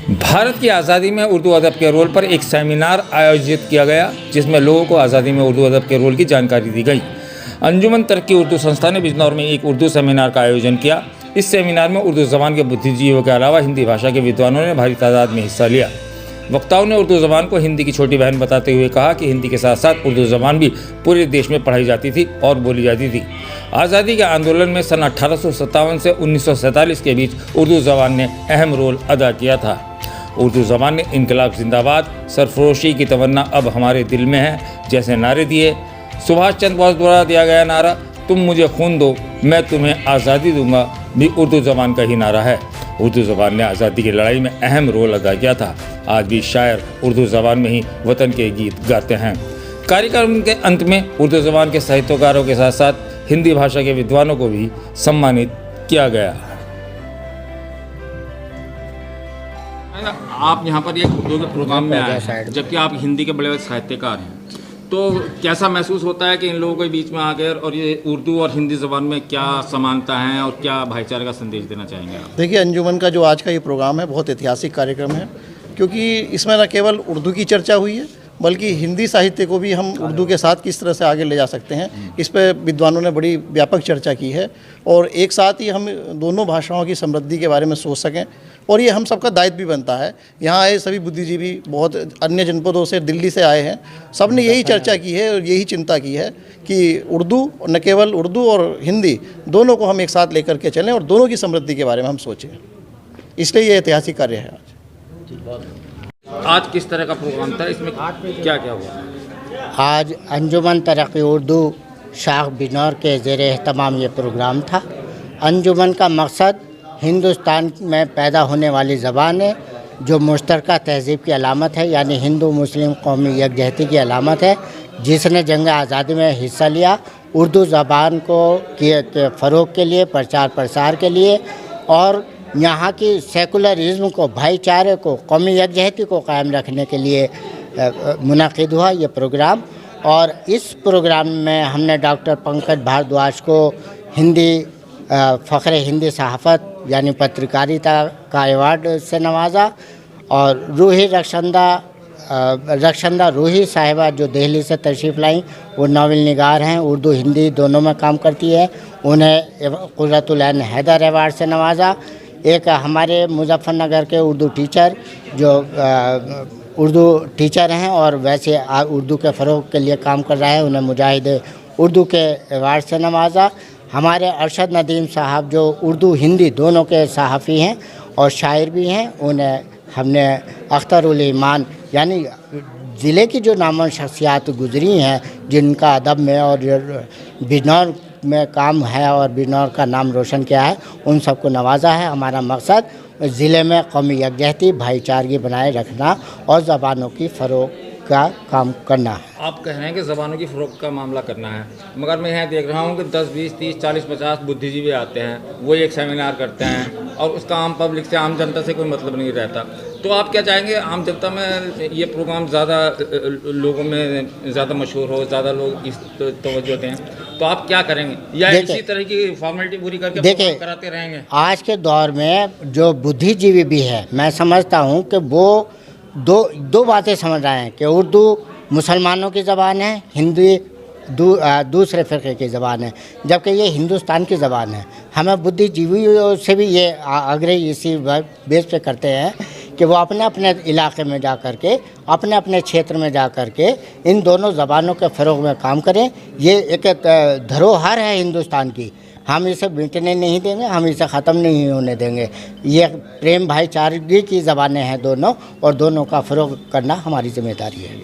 भारत की आज़ादी में उर्दू अदब के रोल पर एक सेमिनार आयोजित किया गया, जिसमें लोगों को आज़ादी में उर्दू अदब के रोल की जानकारी दी गई। अंजुमन तरक्की उर्दू संस्था ने बिजनौर में एक उर्दू सेमिनार का आयोजन किया। इस सेमिनार में उर्दू ज़बान के बुद्धिजीवियों के अलावा हिंदी भाषा के विद्वानों ने भारी तादाद में हिस्सा लिया। वक्ताओं ने उर्दू ज़बान को हिंदी की छोटी बहन बताते हुए कहा कि हिंदी के साथ साथ उर्दू ज़बान भी पूरे देश में पढ़ाई जाती थी और बोली जाती थी। आज़ादी के आंदोलन में सन 1857 से 1947 के बीच उर्दू ज़बान ने अहम रोल अदा किया था। उर्दू ज़बान ने इनकलाब जिंदाबाद, सरफरोशी की तमन्ना अब हमारे दिल में है जैसे नारे दिए। सुभाष चंद्र बोस द्वारा दिया गया नारा तुम मुझे खून दो मैं तुम्हें आज़ादी दूंगा भी उर्दू ज़बान का ही नारा है। उर्दू ज़बान ने आज़ादी की लड़ाई में अहम रोल अदा किया था। आज भी शायर उर्दू ज़बान में ही वतन के गीत गाते हैं। कार्यक्रम के अंत में उर्दू ज़बान के साहित्यकारों के साथ साथ हिंदी भाषा के विद्वानों को भी सम्मानित किया गया। आप यहाँ पर एक उर्दू के प्रोग्राम में आए हैं, जबकि आप हिंदी के बड़े बड़े साहित्यकार हैं, तो कैसा महसूस होता है कि इन लोगों के बीच में आकर और ये उर्दू और हिंदी ज़बान में क्या समानता है और क्या भाईचारे का संदेश देना चाहेंगे आप? देखिए, अंजुमन का जो आज का ये प्रोग्राम है बहुत ऐतिहासिक कार्यक्रम है, क्योंकि इसमें न केवल उर्दू की चर्चा हुई है बल्कि हिंदी साहित्य को भी हम उर्दू के साथ किस तरह से आगे ले जा सकते हैं, इस पर विद्वानों ने बड़ी व्यापक चर्चा की है। और एक साथ ही हम दोनों भाषाओं की समृद्धि के बारे में सोच सकें, और ये हम सबका दायित्व भी बनता है। यहाँ आए सभी बुद्धिजीवी बहुत अन्य जनपदों से, दिल्ली से आए हैं, सब ने यही चर्चा की है और यही चिंता की है कि उर्दू, न केवल उर्दू और हिंदी दोनों को हम एक साथ लेकर के चलें और दोनों की समृद्धि के बारे में हम सोचें। इसलिए ये ऐतिहासिक कार्य है आज किस तरह का प्रोग्राम था, इसमें क्या क्या हुआ? आज अंजुमन तरक्की उर्दू शाख बिजनौर के ज़ेर एहतमाम ये प्रोग्राम था। अंजुमन का मकसद हिंदुस्तान में पैदा होने वाली ज़बान है जो मुश्तरका तहज़ीब की अलामत है, यानी हिंदू मुस्लिम कौमी यकजहती की अलामत है, जिसने जंग आज़ादी में हिस्सा लिया। उर्दू ज़बान को के फ़रोग़ के लिए, प्रचार प्रसार के लिए और यहाँ की सेकुलरिज़्म को, भाईचारे को, कौमी यकजहती को कायम रखने के लिए मुनक़िद हुआ ये प्रोग्राम। और इस प्रोग्राम में हमने डॉक्टर पंकज भारद्वाज को हिंदी फ़ख्र हिंदी सहाफ़त यानी पत्रकारिता का अवार्ड से नवाजा, और रूही रक्षंदा रूही साहिबा जो दिल्ली से तशरीफ़ लाई, वो नावल निगार हैं, उर्दू हिंदी दोनों में काम करती है, उन्हें क़ुर्रतुल ऐन हैदर अवार्ड से नवाजा। एक हमारे मुज़फ़्फ़रनगर के उर्दू टीचर जो उर्दू टीचर हैं और वैसे उर्दू के फ़रोग़ के लिए काम कर रहे हैं, उन्हें मुजाहिद उर्दू के अवार्ड से नवाजा। हमारे अरशद नदीम साहब जो उर्दू हिंदी दोनों के सहाफ़ी हैं और शायर भी हैं, उन्हें हमने अख्तरुल ईमान यानी ज़िले की जो नामवर शख्सियात गुज़री हैं जिनका अदब में और बिजनौर में काम है और बिजनौर का नाम रोशन किया है, उन सबको नवाजा है। हमारा मकसद ज़िले में कौमी यकजहती, भाईचारगी बनाए रखना और ज़बानों की फ़रोग़ का काम करना है। आप कह रहे हैं कि ज़बानों की फ़रोग़ का मामला करना है, मगर मैं यहाँ देख रहा हूँ कि 10, 20, 30, 40, 50 बुद्धिजीवी आते हैं, वो एक सेमिनार करते हैं और उसका आम पब्लिक से, आम जनता से कोई मतलब नहीं रहता। तो आप क्या चाहेंगे आम जनता में ये प्रोग्राम ज़्यादा लोगों में ज़्यादा मशहूर हो, ज़्यादा लोग इस तवज्जो दें, तो आप क्या करेंगे या इसी तरह की फॉर्मेलिटी पूरी करके कराते रहेंगे? आज के दौर में जो बुद्धिजीवी भी है, मैं समझता हूँ कि वो दो बातें समझ रहे हैं कि उर्दू मुसलमानों की ज़बान है, हिंदी दूसरे फ़िरक़े की ज़बान है, जबकि ये हिंदुस्तान की ज़बान है। हमें बुद्धिजीवियों से भी ये आग्रह इसी बेस पे करते हैं कि वो अपने अपने इलाके में जा कर के, अपने अपने क्षेत्र में जा कर के इन दोनों ज़बानों के फ़रोग़ में काम करें। ये एक धरोहर है हिंदुस्तान की, हम इसे मिटने नहीं देंगे, हम इसे ख़त्म नहीं होने देंगे। ये प्रेम भाईचारगी की ज़बानें हैं दोनों, और दोनों का फ़रोग़ करना हमारी ज़िम्मेदारी है।